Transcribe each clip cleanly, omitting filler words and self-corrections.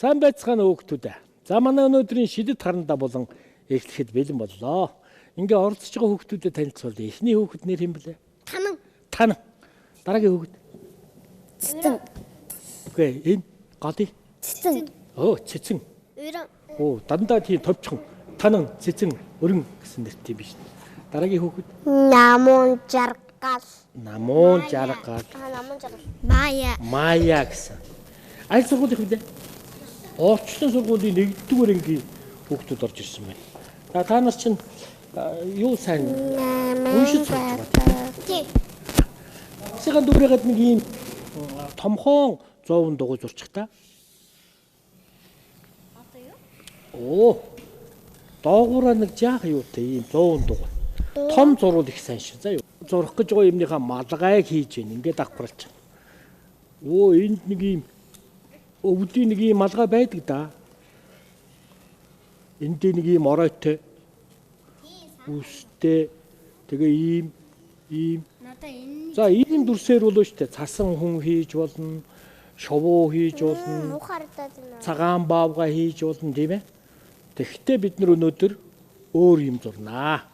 Сайн байцгаана хүүхдүүд. За манай өнөөдрийн шидэт харандаа болон эхлэхэд бэлэн боллоо. Ингээ оролцож байгаа хүүхдүүдэд танилцуулъя. Эхний хүүхэд нэр хэм блэ? Танан. Дараагийн хүүхэд? Цэцэн. Окей, энэ гади? Цэцэн. Цэцэн. Өрөн. Дандаа тийм товчхон. Танан, цэцэн, өрөн гэсэн нэртэй биш. Дараагийн хүүхэд? Намун жаргал. Намун жаргал. Намун жаргал. Мая гэсэн. Аль сургууль их вэ? Орчлон сургуулийн 1-р ангийн хүүхдүүд орж ирсэн байна. Та нар чинь юу сайн уншиж сурч байгаа тийм. Сэгэн дүүрэгэд нэг юм томхон зовон дугуй зурчих та. Доогуура нэг жаах юутай ийм зовон дугуй. Том зурвал их сайн шүү. За юу. Зурх гэж байгаа юмныхаа малгайг хийж гин ингээд давхарлаж. Энд нэг ийм өвдөний нэг ийм малгай байдаг да. Энд нэг ийм оройтой. Үстэй. Тэгээ ийм. За ийм дүрсээр болоо штэ. Цасан хүн хийж болно. Шовуу хийж болно. Цагаан баавга хийж болно тийм ээ. Тэгэхдээ бид нар өнөөдөр өөр юм зурнаа.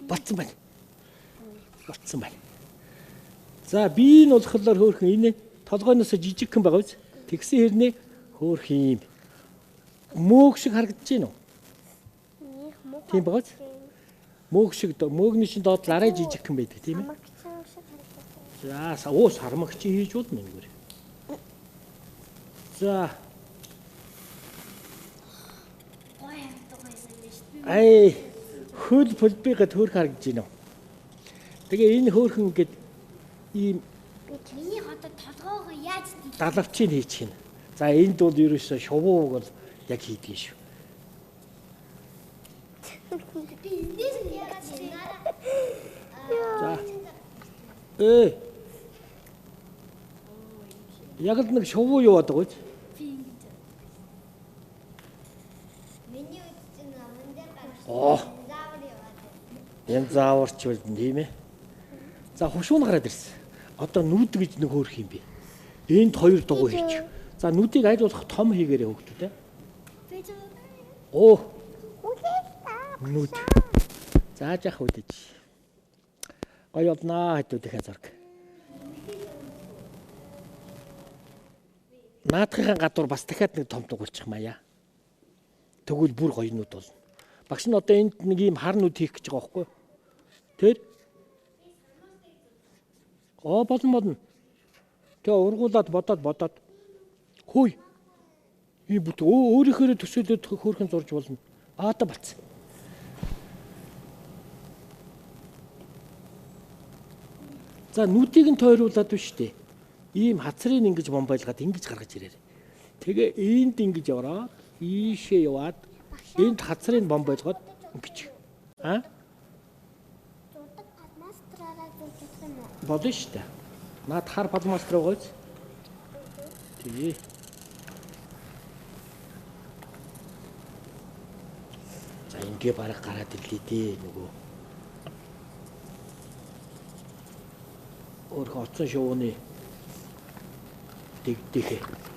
Батсан байна. За би энэ болохоор хөөрхөн энэ толгойноос жижиг хэн байгаа биз? Тэгсэн хэрнээ хөөрх юм. Мөг шиг харагдаж байна уу? Тийм байгаа биз? Мөг шиг мөөгний шин доод арай жижиг хэн байдаг тийм ээ? За сармагч хийж болно нэгээр. За хөл пөлбигэд хөөрх харагдаж байна уу? Тэгээ энэ хөөрхөн ингээд ийм миний хотод толгоогоо яаж далавчийг хийж гин. За энд бол ерөөсөө шувууг бол яг хийдгий шүү. би эндээс яагаад За. Яг л нэг шувуу юу байдаг вэ? миний үдцэн аман дээр гарч Янз зааварч байна тийм ээ. За хушуун гараад ирсэн. Одоо нүд гэж нэг хөөрх юм бэ. Энд 2 дугуй хийчих. За нүдийг аль болох том хийгээрэй хүүхдүүд ээ. Нүд. За жах үдэж. Гоё олнаа хэдүүдийн зураг. Наадхын гадуур бас дахиад нэг том дугуйчих маяа. Тэгвэл бүр гоё нүд болно. Багш нь одоо энд нэг юм хар нүд хийх гэж байгаа байхгүй юу? Тэр болно. Тэгээ ургуулад бодоод. Хөөе. Ийм бүт өөрийнхөө төсөөлөд хөөрхөн зурж болно. Одоо бац. За нүдийг нь тойруулаад биш үү? Ийм хацрыг ингэж бомбайлгаад ингэж гаргаж ирээрэй. Тэгээ энд ингэж ороод ийшээ яваад энд хацрыг бомбайлгаад ингэж. Бодно шүү дээ. Наад хар палмастер байгаа биз? Тий. За ингээ бараг гараад ирлээ дээ нөгөө. Өөрхөн оцсон шууны дэгдэхээ.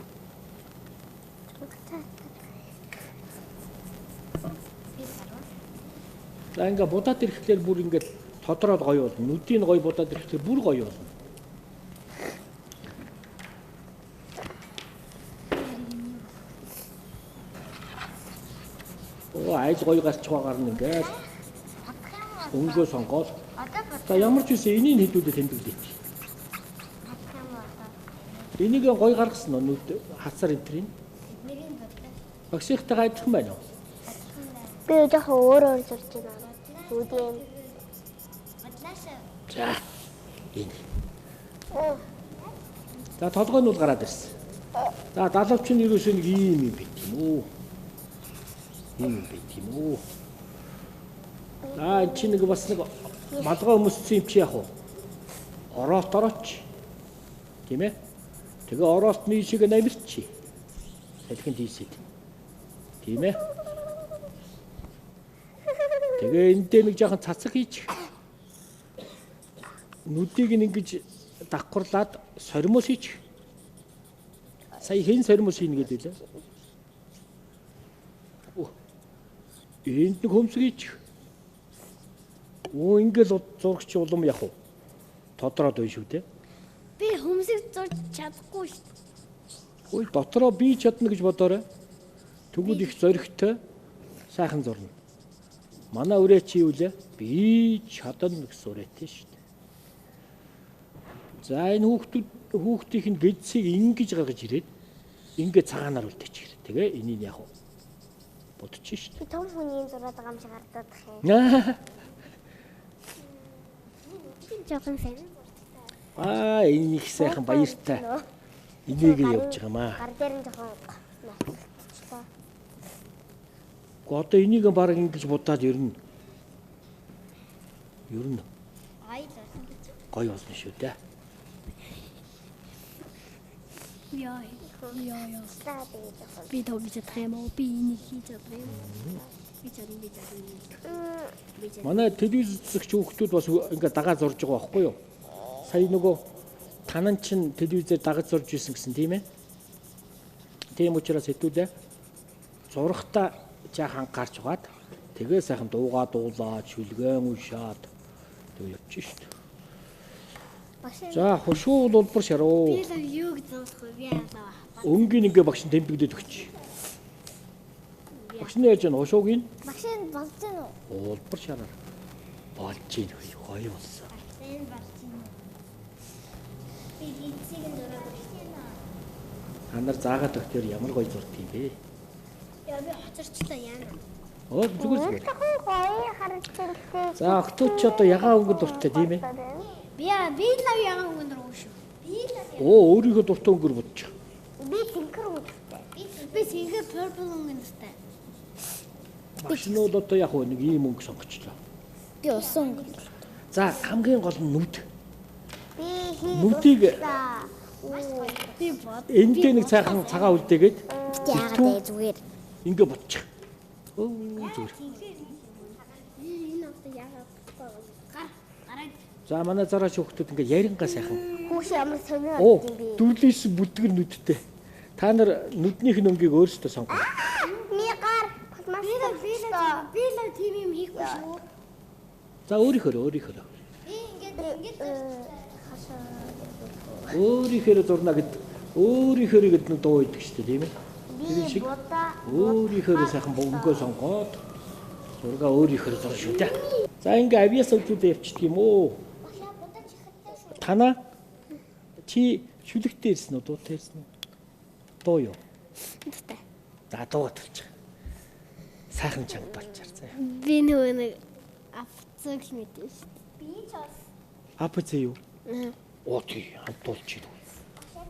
За ингээ будаад ирэхлээр бүр ингээд тодроод гоё болно. Нүдийн гоё будаад ирэхлээр бүр гоё болно. Айж гоё гарч байгаагаар нь ингээд өнгөө сонгоод. За ямар ч үсэн энийг хэдүүдэд тэмдэглэе. Энийг гоё гаргасан нь нүд хацар энтрийн. Багшийнхтай адилхан байна уу? би жоохон өөр зурж байна. Нүдийн. За. Энэ. За толгой нь бол гараад ирсэн. За далавч нь ерөөсөө нэг ийм юм байт юм уу? За чи нэг бас нэг малгай өмссөн юм чи яах вэ? Орооч. Тийм ээ? Тэгээ ороолт нийшиг намирчи. Салхинд хийсэд. Тийм ээ? Тэгээ эндээ нэг жоохон цацаг хийчих. Нүдийг ингэж давхарлаад сормоос хийчих. Сая хэн сормос хийнэ гэдэг лээ. Энд нэг хөмсгийч. Ингээл зурагч улам яг уу. Тодроод байна шүү дээ. Би хөмсөг зурж чадахгүй шүү дээ. Ой дотроо би чадна гэж бодоорой. Тэгвэл их зоригтой сайхан зурна. Манай үрээ чи юу лээ? Би чадна гэсэн үрээтэй шүү дээ. За энэ хүүхдийн гэдсийг ингэж гаргаж ирээд ингээд цагаанаар үлдээчих. Тэгээ энийг яг бодчих шүү Би том хүний зураад байгаа юм шиг харагдаад байна. дээ. Жохон сайн. Энэ их сайхан баяртай. Инээгээ явж байгаа маа. Гар дээр нь жохон наацчлаа. Одоо энийг баг ингэж будаад ернэ. Айлсан гэж. Гоё болно шүү дээ. Яа. Стаа би жохон. Би тоо гэж чадах юм уу? Би энийг хийж чадах юм уу? Би чадна. Манай телевиз үзэгч хүүхдүүд бас ингээд дагаа зурж байгаа байхгүй юу? Сая нөгөө танан чин телевизээр дагаж зурж ирсэн гэсэн тийм ээ. Тийм учраас хэдүүлээ зурхтаа жаахан гарч угаад тэгээ сайхан дуугаа дуулаад шүлгэн уншаад тэг явчих шүү дээ. За хушуул улбар шаруу. Би л юу гэж зурх вэ? Би яалаа. Өнгийн ингээ багш тэмбигдээд өгч. Багш нь яаж яана хушуугийн Машин болж гин үү? улбар шараар болж ийн гоё болсон. Энэ барчин. Би эцэг нь дураад байна. Та нар заагаад өгтөр ямар гоё зурд юм бэ? Яа би хоцорчлаа яана. Зүгээр. Гоё харагдчихлээ. За октооч одоо ягаан өнгө дуртай тийм ээ. Би лав ягаан өнгөнд рүү шүү. Өөрийнхөө дуртай өнгөөр бодчих. Би тэнхэр үстэй. Би синхэр purple өнгөндтэй. Машинууд одоо яг нэг ийм өнгө сонгочлоо. Би усан өнгөнд. За хамгийн гол нь нүд. Би Нүдийг Би бод. эндээ нэг цайхан цагаан үлдээгээд яагаад вэ зүгээр. ингээ бодчих. Зүгээр. Энэ одоо яагаад гараад. За манай зараач хүүхдүүд ингээ ярингаа сайхан. Хүүш ямар сонио Оо, юм бэ? дүрлээс бүдгэр нүдтэй. Та нар нүднийх нь өнгийг өөрсдөө сонгоо. Ми гар маш Би л тийм юм хийхгүй шүү. За өөрийнхөө. Би ингээд Өөрийнхөө зурна гэд өөрийнхөө гэд нэг дуу идэг шүү дээ тийм ээ. би шиг бода Өөрийнхөө сайхан өнгөө сонгоод зурга өөрийнхөө зурна шүү дээ. За ингээ авиас өвчүүдээ явчихдаг юм уу? Танаа чи шүлэгтэй ирсэн үү? Дуутай ирсэн үү? Дуу юу? Дуутай. За дуу төлж. Сайхан чанга болчаар заяа. Би нөгөө нэг авцаг мэдээ шүү. би ч бас АПЦ юу? Тий, хамтуулж ирв.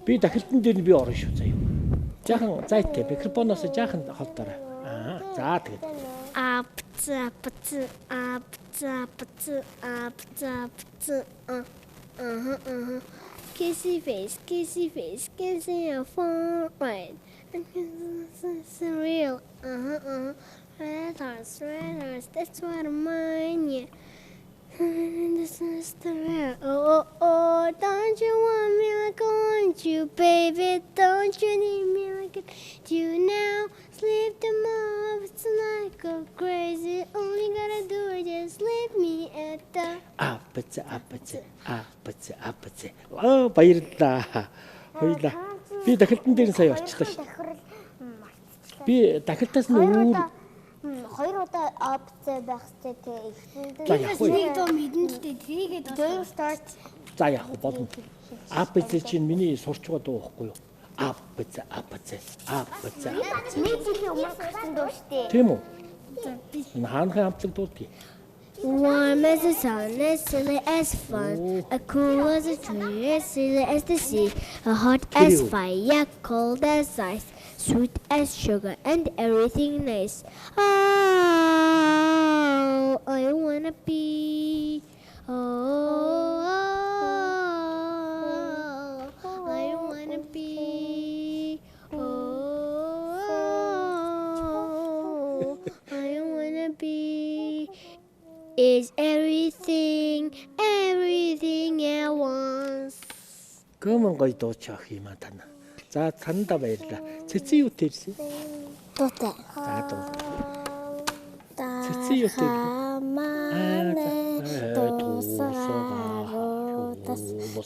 Би дахилтан дээр нь би орно шүү заяа. Жаахан зайтай микрофоноос жаахан холдорой. За тэгээд. Kissy face, kissing your phone, right? It's real, red hearts, that's what I mind, yeah. This is the real, oh, don't you want me like I want you, baby? Don't you need me like I do now? Sleep them off, it's like a crazy, only gotta do is just leave me at the АПЦ. Баярлалаа. Хоёлаа. Би дахилтан дээр нь сая очихлаа шүү. Би дахилтаас нь өөр хоёр удаа опц байх хэрэгтэй За их. яг уу. нэг доо мэдэн л дээ тэрийгээ Game start. За яг уу болно. АПЦ чинь миний сурч байгаа дуу байхгүй юу? АПЦ. Нэг жилийн өмнө гарсан дуу штэ. Тийм үү? Энэ хаанхын хамтлаг дуудгийг. Warm as the sun, as silly as fun, a cool as a tree, as silly as the sea, a hot as fire, cold as ice, sweet as sugar, and everything nice. Oh, I wanna be. Oh, I wanna be. Oh, I wanna be. Is everything at once. Гомон гоё дуу чаах юм а тана. За танда баярлаа. Цэцэн юу тэрсэн? Дуутай. За дуу. Цэцэн Цэцэн юу тэр?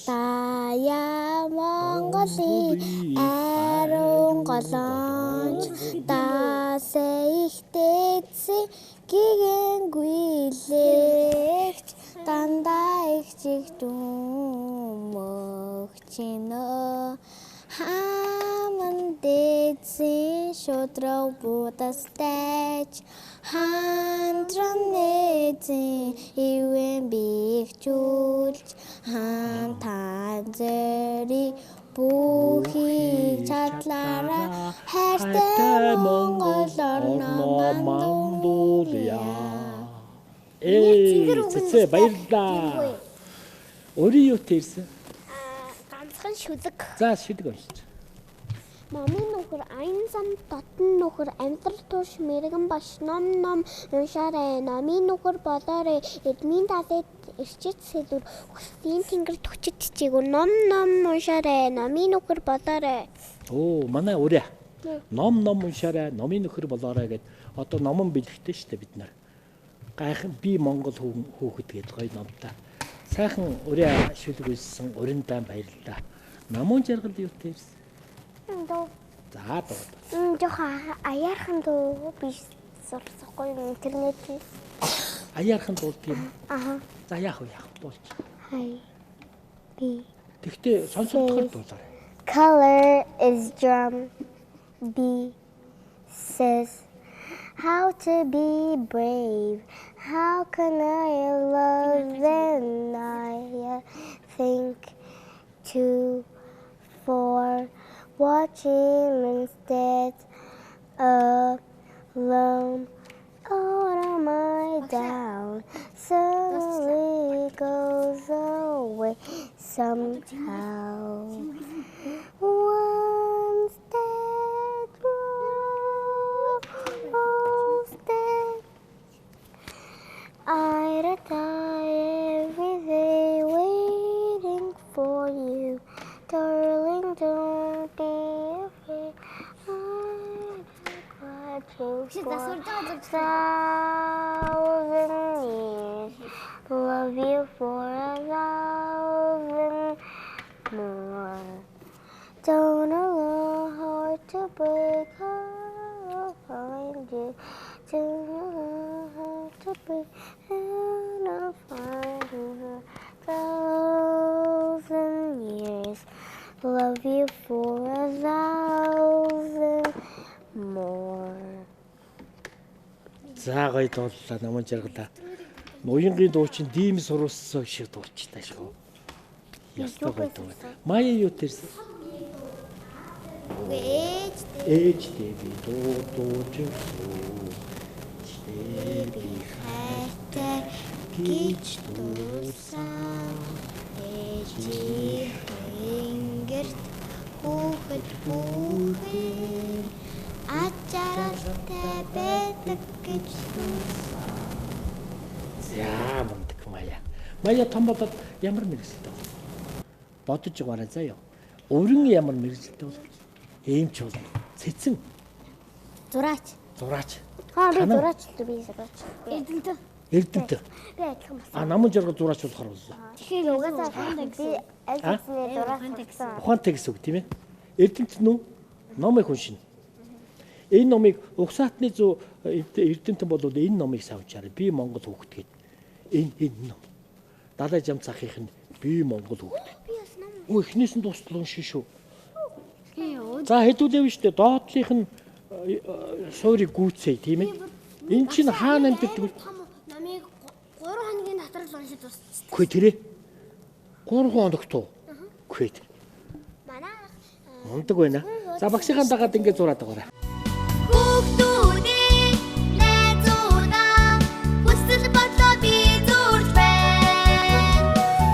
Таяа Монголын айрон голонч тасаа ихтэйсэн гигэнгүй-лэгч дандаа их чигтүмөгчинөө хаман дэзэн шудраг будастайч хандран нэзэн ивэн бихжүүлж хан танзэри бүхий чадлаараа хайртай Монгол орноо мандуулъя. Цэцэн баярлаа. Өөрийн юу тэрсэн? Ганцхан шүлэг. За шидэг уншиж. Номын нөхөр аян сан дотн нөхөр амтрал турш мэрэгэн баш ном уншаарай. Номын нөхөр болоорой. Эдмийн далайд ирчит сэлүр хүслийн тэнгэр төгчд чичээгүү ном уншаарай. Номын нөхөр болоорой. Оо манай урья. Ном уншаарай. Номын нөхөр болоорой гэд одоо номон бэлгэхтэй шүү дээ бид нар. Гайхан би Монгол хүүхэд гээд гоё номтой. Сайхан урья шүлэг үйсэн уриндаа баярлалаа. Намун жаргал юу тэрсэн? Дуу. За дуу. Жохон аяархан дуу биш сурсахгүй интернетээс. Аяархан дуулдаг юм. Аха. За яах вэ дуулч. Хай. Би. Тэгтээ сонсогдоход дуулаарай. Color is drum. B says how to be brave. How can I love when I think 2, 4 watching instead alone. Oh, am I down? Suddenly goes away somehow. One step, oh, step. I die every day waiting for you. Darling, don't be afraid. I'm watching for 1,000 years. Love you for 1,000 more. Don't allow heart to break. I'll find you. Don't allow heart to break. And I'll find you. 1,000 years. Love you for 1,000 more. За гоё дууллаа намун жаргалаа. Уянгийн дуу чинь дийм сурвалжсан шиг дуулчтай шүү. Ястаа гоё дуу. Мая юу тэрсэн? Ээж би дууж би хайртай гэж дуусан ээжингэрт хүүхэд ачааралтай байдаг гэж дуусан. За мундаг Мая. Мая том бодоод ямар мэрэгчлээ бол. Бодож байгаарай заяа. Өрн ямар мэрэгчлээ бол. Ээмч бол. Цэцэн. Зураач. Аа би Танаа. зураач л би зураач. Эрдэнэтэй. Эрдэнэтэй. Би адилхан бас. Намун жаргал зураач болохоор боллоо. Тэгэхээр угаасаа би аль хэзээ зураач болсон. Ухаантай гэсэн үг тийм ээ. Эрдэнэт нь номыг уншина. Энэ номыг угсаатны 100 эрдэнтэн бол энэ номыг савчаарай. Би Монгол хүүхэд гээд. Энэ ном. Далай жам цахих нь би Монгол хүүхэд. Өө эхнээс нь дуустал уншин шүү. За хэдүүлээв штэ доотлих нь суурийг гүйцээ тийм ээ. Энэ чинь хаана амьддаг вэ? Намыг 3 хоногийн дотроо л уншиж дууссан. Үгүй тэрэ. 3 хоногт уу? Үгүй тэр. Манай Мундаг байна. За багшийн дагаад ингэ зураад байгаарай. хүүхдүүдийн найзуудаа хүсэл бодлоо би зурж байна.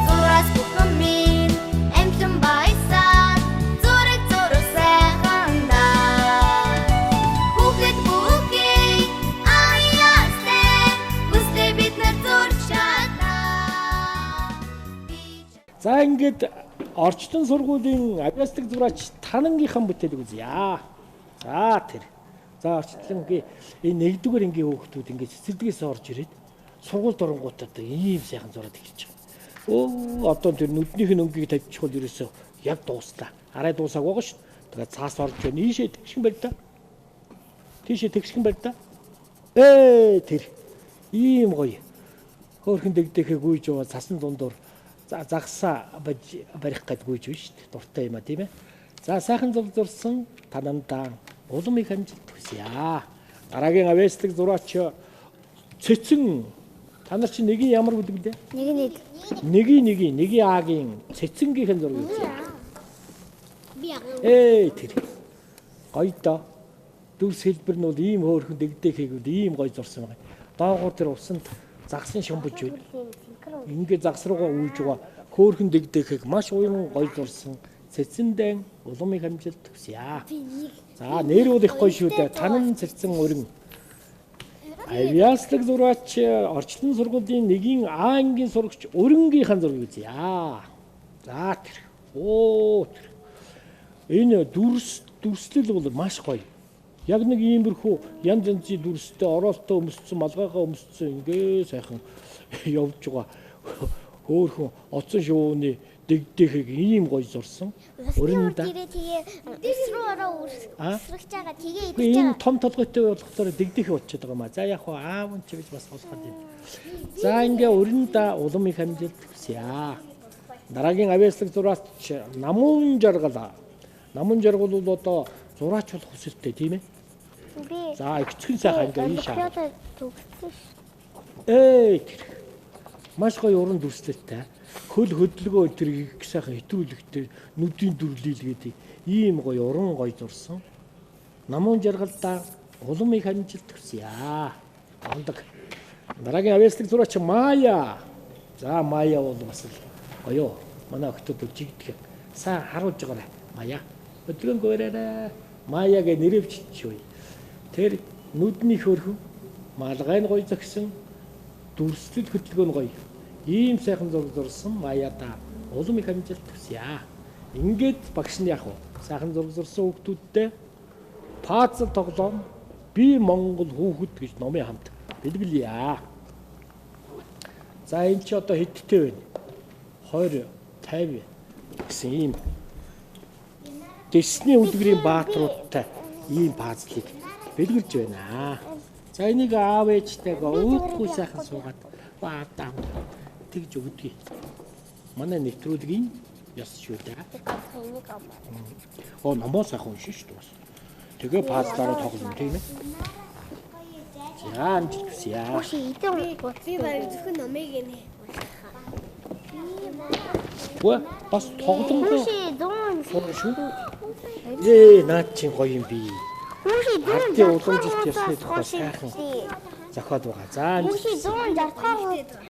Зураас бүхэн минь амтлан баясаа зураг сайхандаа. Хүүхэд бүхий аяастай хүслээ бид нар зурж чадлаа. За ингээд орчлон сургуулийн авиастик зураач Танангийнхан бүтээлийг үзье. За тэр. За орчлонгийн энэ нэгдүгээр ангийн хүүхдүүд ингээд цэцэрлэгээс орж ирээд сургуульд оронгууд одоо ийм сайхан зураад ирж байгаа. Одоо тэр нүднийх нь өнгийг тавьчихвал ерөөсөө яг дууслаа. Арай дуусааг байгаа шүү. Тэгээд цаас орж байна. Ийшээ тэгшин барь та. Тийшээ тэгшин барь та. Тэр ийм гоё. Хөөрхөн дэгдэхээ гүйж яваа цасан дундуур загсаа барих гээд гүйж байна шүү дээ. Дуртай юм а тийм ээ. За сайхан зурсан танандаа улам их амжилт хүсье. Дараагийн авиастик зураач Цэцэн. Та нар чи нэгийн ямар бүдэг лээ? Нэгийн Агийн Цэцэнгийнхэн зураг үзье. Тэр. Гоё доо. Дүрс хэлбэр нь бол ийм хөөрхөн дэгдэхийг бол ийм гоё зурсан байна. Доогуур тэр усанд загсан шумбаж байна. Ингээд загс руугаа үйлж байгаа хөөрхөн дэгдэхийг маш уян гоё зурсан Цэцэндэн улам их амжилт хүсье. За нэр бол их гоё шүү дээ. Танан Цэцэн өрн. Авиастик зураач орчлон сургуулийн нэгийн А ангийн сурагч Өрөнгийнхэн зургийг үзье. За тэр. Тэр. Энэ дүрслэл бол маш гоё. Яг нэг иймэрхүү янз янзын дүрстэй ороолтой өмссөн, малгайгаа өмссөн ингээ сайхан явж байгаа. Хөөхөн оцсон шууны дэгдэхийг ийм гоё зурсан. Өрөндөө тэгээ эсрүү ороо үсрэж байгаа тэгээ идэж байгаа. Энэ том толгойтой болохоор дэгдэхийг утчихад байгаа маа. За яг хоо аав нь ч гэж бас болоход юм. За ингээ өрөндөө улам их амжилт хүсье. Дараагийн авиастик зураач Намун Жаргал. Намун Жаргал бол одоо зураач болох хүсэлтэй тийм ээ. За эцгэн сайхан ингээ ийшаа. Маш гоё уран дүрслэлтэй. Хөл хөдөлгөөн тэр их сайхан хэтрүүлэгтэй нүдийн дүрлэлгээд ийм гоё уран гоё зурсан. Намун Жаргалдаа улам их амжилт хүсье. Ондог. Дараагийн авиастик зураач Мая. За Мая бол бас гоё. Манай охтууд жигдэх. Сайн харуулж байгаарай. Мая. Өдрөн гоороо Маягийн нэрвччихвээ. Тэр нүдний хөрхөн малгай нь гоё зогсон. Дүрслэл хөдөлгөөн гоё. Ийм сайхан зураг зурсан Маяда улам их амжилт хүсье. Ингээд багш нь яг сайхан зураг зурсан хүүхдүүдтэй пазл тоглоом би Монгол хүүхэд гэж номын хамт бэлгэлье. За энэ ч одоо хэдтэй байна? 20, 50 гэсэн ийм дэсний үлгэрийн баатруудтай ийм пазлыг бэлгэлж байна. За энийг аав ээжтэйгээ өөдгүй сайхан суугаад баатаа тэгж өгдөг. Манай нэвтрүүлгийн яс шүү дээ. Номоо сайхан уншин шүү дээ. Тэгээ пазлаараа тоглоно тийм ээ. За амжилт хүсье. Би баяр зөвхөн номыг нэ. Бас тоглоомгүй. Шүү. Наад чинь гоё юм би. Ардын уламжилт ясны тухай сайхан зохиол байгаа. За амжилт.